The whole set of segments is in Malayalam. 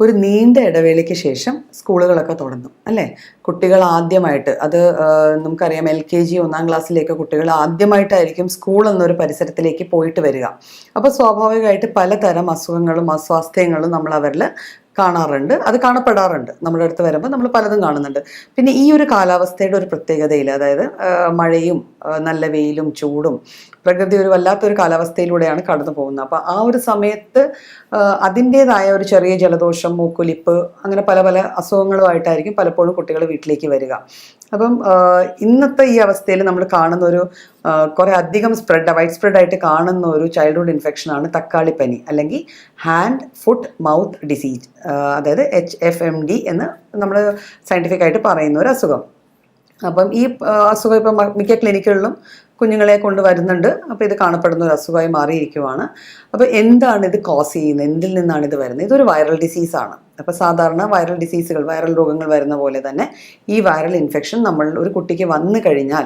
ഒരു നീണ്ട ഇടവേളയ്ക്ക് ശേഷം സ്കൂളുകളൊക്കെ തുടങ്ങും അല്ലേ? കുട്ടികൾ ആദ്യമായിട്ട് അത് നമുക്കറിയാം, LKG 1-ാം ക്ലാസ്സിലേക്ക് കുട്ടികൾ ആദ്യമായിട്ടായിരിക്കും സ്കൂൾ എന്നൊരു പരിസരത്തിലേക്ക് പോയിട്ട് വരിക. അപ്പോൾ സ്വാഭാവികമായിട്ട് പലതരം അസുഖങ്ങളും അസ്വാസ്ഥ്യങ്ങളും നമ്മൾ അവരിൽ കാണാറുണ്ട്, അത് കാണപ്പെടാറുണ്ട്. നമ്മുടെ അടുത്ത് വരുമ്പോൾ നമ്മൾ പലതും കാണുന്നുണ്ട്. പിന്നെ ഈ ഒരു കാലാവസ്ഥയുടെ ഒരു പ്രത്യേകതയിൽ, അതായത് മഴയും നല്ല വെയിലും ചൂടും, പ്രകൃതി ഒരു വല്ലാത്തൊരു കാലാവസ്ഥയിലൂടെയാണ് കടന്നു പോകുന്നത്. അപ്പോൾ ആ ഒരു സമയത്ത് അതിൻ്റേതായ ഒരു ചെറിയ ജലദോഷം, മൂക്കൊലിപ്പ്, അങ്ങനെ പല പല അസുഖങ്ങളുമായിട്ടായിരിക്കും പലപ്പോഴും കുട്ടികൾ വീട്ടിലേക്ക് വരിക. അപ്പം ഇന്നത്തെ ഈ അവസ്ഥയിൽ നമ്മൾ കാണുന്ന ഒരു കുറേ അധികം വൈഡ് സ്പ്രെഡ് ആയിട്ട് കാണുന്ന ഒരു ചൈൽഡ്ഹുഡ് ഇൻഫെക്ഷനാണ് തക്കാളിപ്പനി, അല്ലെങ്കിൽ ഹാൻഡ് ഫുട്ട് മൗത്ത് ഡിസീസ്, അതായത് HFMD എന്ന് നമ്മൾ സയൻറ്റിഫിക് ആയിട്ട് പറയുന്ന ഒരു അസുഖം. അപ്പം ഈ അസുഖം ഇപ്പം മിക്ക ക്ലിനിക്കുകളിലും കുഞ്ഞുങ്ങളെ കൊണ്ട് വരുന്നുണ്ട്. അപ്പോൾ ഇത് കാണപ്പെടുന്ന ഒരു അസുഖമായി മാറിയിരിക്കുവാണ്. അപ്പോൾ എന്താണ് ഇത് കോസ് ചെയ്യുന്നത്, എന്തിൽ നിന്നാണ് ഇത് വരുന്നത്? ഇതൊരു വൈറൽ ഡിസീസാണ്. അപ്പോൾ സാധാരണ വൈറൽ ഡിസീസുകൾ, വൈറൽ രോഗങ്ങൾ വരുന്ന പോലെ തന്നെ ഈ വൈറൽ ഇൻഫെക്ഷൻ നമ്മൾ ഒരു കുട്ടിക്ക് വന്നു കഴിഞ്ഞാൽ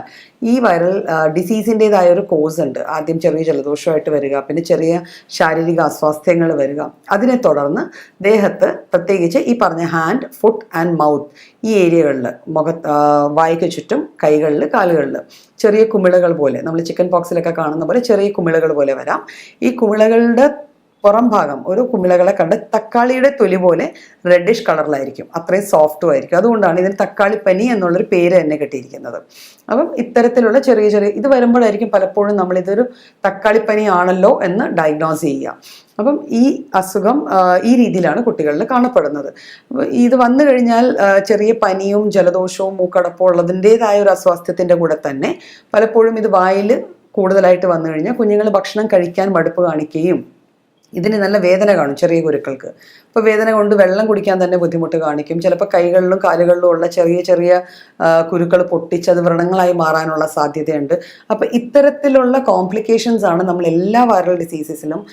ഈ വൈറൽ ഡിസീസിൻ്റേതായ ഒരു കോസ് ഉണ്ട്. ആദ്യം ചെറിയ ജലദോഷമായിട്ട് വരിക, പിന്നെ ചെറിയ ശാരീരിക അസ്വാസ്ഥ്യങ്ങൾ വരിക. അതിനെ തുടർന്ന് ദേഹത്ത്, പ്രത്യേകിച്ച് ഈ പറഞ്ഞ ഹാൻഡ്, ഫുട്ട് ആൻഡ് മൗത്ത്, ഈ ഏരിയകളിൽ, വായ്ക്ക് ചുറ്റും, കൈകളിൽ, കാലുകളിൽ ചെറിയ കുമിളകൾ പോലെ, നമ്മൾ ചിക്കൻ പോക്സിലൊക്കെ കാണുന്ന പോലെ ചെറിയ കുമിളകൾ പോലെ വരാം. ഈ കുമിളകളുടെ പുറം ഭാഗം, ഒരു കുമിളകളെ കണ്ട് തക്കാളിയുടെ തൊലി പോലെ റെഡിഷ് കളറിലായിരിക്കും, അത്രയും സോഫ്റ്റും ആയിരിക്കും. അതുകൊണ്ടാണ് ഇതിന് തക്കാളിപ്പനി എന്നുള്ളൊരു പേര് തന്നെ കിട്ടിയിരിക്കുന്നത്. അപ്പം ഇത്തരത്തിലുള്ള ചെറിയ ചെറിയ ഇത് വരുമ്പോഴായിരിക്കും പലപ്പോഴും നമ്മളിതൊരു തക്കാളിപ്പനി ആണല്ലോ എന്ന് ഡയഗ്നോസ് ചെയ്യുക. അപ്പം ഈ അസുഖം ഈ രീതിയിലാണ് കുട്ടികളിൽ കാണപ്പെടുന്നത്. ഇത് വന്നു കഴിഞ്ഞാൽ ചെറിയ പനിയും ജലദോഷവും മൂക്കടപ്പും ഉള്ളതിൻ്റെതായ ഒരു അസ്വാസ്ഥ്യത്തിൻ്റെ കൂടെ തന്നെ പലപ്പോഴും ഇത് വായിൽ കൂടുതലായിട്ട് വന്നു കഴിഞ്ഞാൽ കുഞ്ഞുങ്ങൾ ഭക്ഷണം കഴിക്കാൻ മടുപ്പ് കാണിക്കുകയും ഇതിന് നല്ല വേദന കാണും ചെറിയ കുരുക്കൾക്ക്. അപ്പോൾ വേദന കൊണ്ട് വെള്ളം കുടിക്കാൻ തന്നെ ബുദ്ധിമുട്ട് കാണിക്കും. ചിലപ്പോൾ കൈകളിലും കാലുകളിലും ഉള്ള ചെറിയ ചെറിയ കുരുക്കൾ പൊട്ടിച്ച് അത് വ്രണങ്ങളായി മാറാനുള്ള സാധ്യതയുണ്ട്. അപ്പോൾ ഇത്തരത്തിലുള്ള കോംപ്ലിക്കേഷൻസ് ആണ് നമ്മൾ എല്ലാ വൈറൽ ഡിസീസസിലും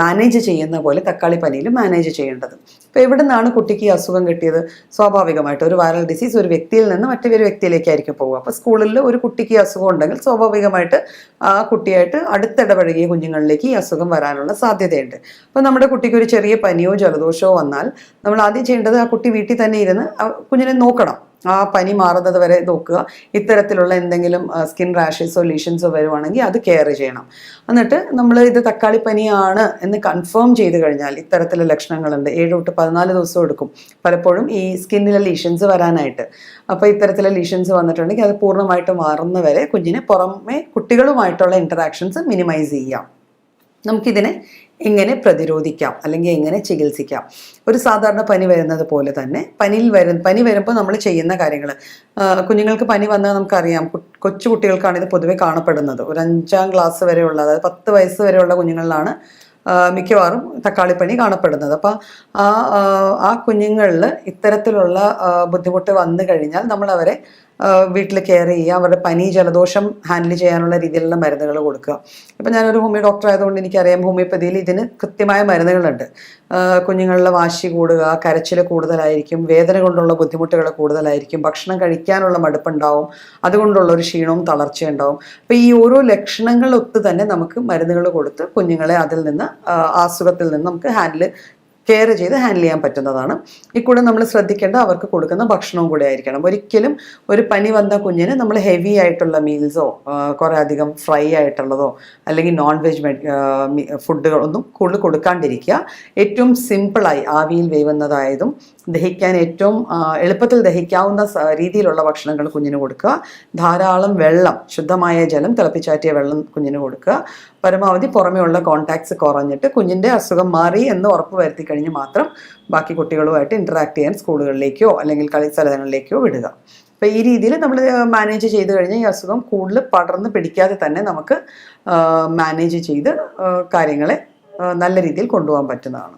മാനേജ് ചെയ്യുന്ന പോലെ തക്കാളിപ്പനിയിലും മാനേജ് ചെയ്യേണ്ടത്. ഇപ്പോൾ എവിടെ നിന്നാണ് കുട്ടിക്ക് ഈ അസുഖം കിട്ടിയത്? സ്വാഭാവികമായിട്ട് ഒരു വൈറൽ ഡിസീസ് ഒരു വ്യക്തിയിൽ നിന്ന് മറ്റൊരു വ്യക്തിയിലേക്കായിരിക്കും പോകുക. അപ്പോൾ സ്കൂളിൽ ഒരു കുട്ടിക്ക് ഈ അസുഖം ഉണ്ടെങ്കിൽ സ്വാഭാവികമായിട്ട് ആ കുട്ടിയായിട്ട് അടുത്തിടപഴകിയ കുഞ്ഞുങ്ങളിലേക്ക് ഈ അസുഖം വരാനുള്ള സാധ്യതയുണ്ട്. അപ്പോൾ നമ്മുടെ കുട്ടിക്ക് ഒരു ചെറിയ പനിയോ ജലദോഷമോ വന്നാൽ നമ്മൾ ആദ്യം ചെയ്യേണ്ടത് ആ കുട്ടി വീട്ടിൽ തന്നെ ഇരുന്ന് കുഞ്ഞിനെ നോക്കണം. ആ പനി മാറുന്നത് വരെ നോക്കുക. ഇത്തരത്തിലുള്ള എന്തെങ്കിലും സ്കിൻ റാഷസോ ലീഷൻസോ വരുവാണെങ്കിൽ അത് കെയർ ചെയ്യണം. എന്നിട്ട് നമ്മൾ ഇത് തക്കാളിപ്പനിയാണ് എന്ന് കൺഫേം ചെയ്ത് കഴിഞ്ഞാൽ, ഇത്തരത്തിലുള്ള ലക്ഷണങ്ങളുണ്ട്, 7 തൊട്ട് 14 ദിവസം എടുക്കും പലപ്പോഴും ഈ സ്കിന്നിലെ ലീഷൻസ് വരാനായിട്ട്. അപ്പോൾ ഇത്തരത്തിലുള്ള ലീഷൻസ് വന്നിട്ടുണ്ടെങ്കിൽ അത് പൂർണ്ണമായിട്ട് മാറുന്നവരെ കുഞ്ഞിനെ പുറമെ കുട്ടികളുമായിട്ടുള്ള ഇൻറ്ററാക്ഷൻസ് മിനിമൈസ് ചെയ്യാം. നമുക്കിതിനെ എങ്ങനെ പ്രതിരോധിക്കാം, അല്ലെങ്കിൽ എങ്ങനെ ചികിത്സിക്കാം? ഒരു സാധാരണ പനി വരുന്നത് പോലെ തന്നെ പനി വരുമ്പോൾ നമ്മൾ ചെയ്യുന്ന കാര്യങ്ങൾ, കുഞ്ഞുങ്ങൾക്ക് പനി വന്നാൽ നമുക്കറിയാം, കൊച്ചു കുട്ടികൾക്കാണ് ഇത് പൊതുവെ കാണപ്പെടുന്നത്. ഒരു 5-ാം ക്ലാസ് വരെയുള്ള, അതായത് 10 വയസ്സ് വരെയുള്ള കുഞ്ഞുങ്ങളിലാണ് മിക്കവാറും തക്കാളിപ്പനി കാണപ്പെടുന്നത്. അപ്പോൾ ആ കുഞ്ഞുങ്ങളിൽ ഇത്തരത്തിലുള്ള ബുദ്ധിമുട്ട് വന്നു കഴിഞ്ഞാൽ നമ്മൾ അവരെ വീട്ടിൽ കെയർ ചെയ്യുക, അവരുടെ പനി ജലദോഷം ഹാൻഡിൽ ചെയ്യാനുള്ള രീതിയിലുള്ള മരുന്നുകൾ കൊടുക്കുക. ഇപ്പം ഞാനൊരു ഹോമിയോ ഡോക്ടർ ആയതുകൊണ്ട് എനിക്കറിയാം, ഹോമിയോപ്പതിയിൽ ഇതിന് കൃത്യമായ മരുന്നുകളുണ്ട്. കുഞ്ഞുങ്ങളിലെ വാശി കൂടുക, കരച്ചിൽ കൂടുതലായിരിക്കും, വേദന കൊണ്ടുള്ള ബുദ്ധിമുട്ടുകൾ കൂടുതലായിരിക്കും, ഭക്ഷണം കഴിക്കാനുള്ള മടുപ്പുണ്ടാവും, അതുകൊണ്ടുള്ള ഒരു ക്ഷീണവും തളർച്ചയുണ്ടാവും. അപ്പോൾ ഈ ഓരോ ലക്ഷണങ്ങളൊത്ത് തന്നെ നമുക്ക് മരുന്നുകൾ കൊടുത്ത് കുഞ്ഞുങ്ങളെ അതിൽ നിന്ന്, അസുഖത്തിൽ നിന്ന് നമുക്ക് കെയർ ചെയ്ത് ഹാൻഡിൽ ചെയ്യാൻ പറ്റുന്നതാണ്. ഇക്കൂടെ നമ്മൾ ശ്രദ്ധിക്കേണ്ട അവർക്ക് കൊടുക്കുന്ന ഭക്ഷണവും കൂടെ ആയിരിക്കണം. ഒരിക്കലും ഒരു പനി വന്ന കുഞ്ഞിന് നമ്മൾ ഹെവി ആയിട്ടുള്ള മീൽസോ കുറേ അധികം ഫ്രൈ ആയിട്ടുള്ളതോ അല്ലെങ്കിൽ നോൺ വെജ് ഫുഡുകളൊന്നും കൂടുതൽ കൊടുക്കാണ്ടിരിക്കുക. ഏറ്റവും സിമ്പിളായി ആവിയിൽ വേവുന്നതായതും ദഹിക്കാൻ ഏറ്റവും എളുപ്പത്തിൽ ദഹിക്കാവുന്ന രീതിയിലുള്ള ഭക്ഷണങ്ങൾ കുഞ്ഞിന് കൊടുക്കുക. ധാരാളം വെള്ളം, ശുദ്ധമായ ജലം, തിളപ്പിച്ചാറ്റിയ വെള്ളം കുഞ്ഞിന് കൊടുക്കുക. പരമാവധി പുറമെയുള്ള കോൺടാക്ട്സ് കുറഞ്ഞിട്ട് കുഞ്ഞിൻ്റെ അസുഖം മാറി എന്ന് ഉറപ്പ് വരുത്തി കഴിഞ്ഞ് മാത്രം ബാക്കി കുട്ടികളുമായിട്ട് ഇൻറ്ററാക്ട് ചെയ്യാൻ സ്കൂളുകളിലേക്കോ അല്ലെങ്കിൽ കളിസ്ഥലങ്ങളിലേക്കോ വിടുക. അപ്പോൾ ഈ രീതിയിൽ നമ്മൾ മാനേജ് ചെയ്ത് കഴിഞ്ഞാൽ ഈ അസുഖം കൂടുതൽ പടർന്ന് പിടിക്കാതെ തന്നെ നമുക്ക് മാനേജ് ചെയ്ത് കാര്യങ്ങളെ നല്ല രീതിയിൽ കൊണ്ടുപോകാൻ പറ്റുന്നതാണ്.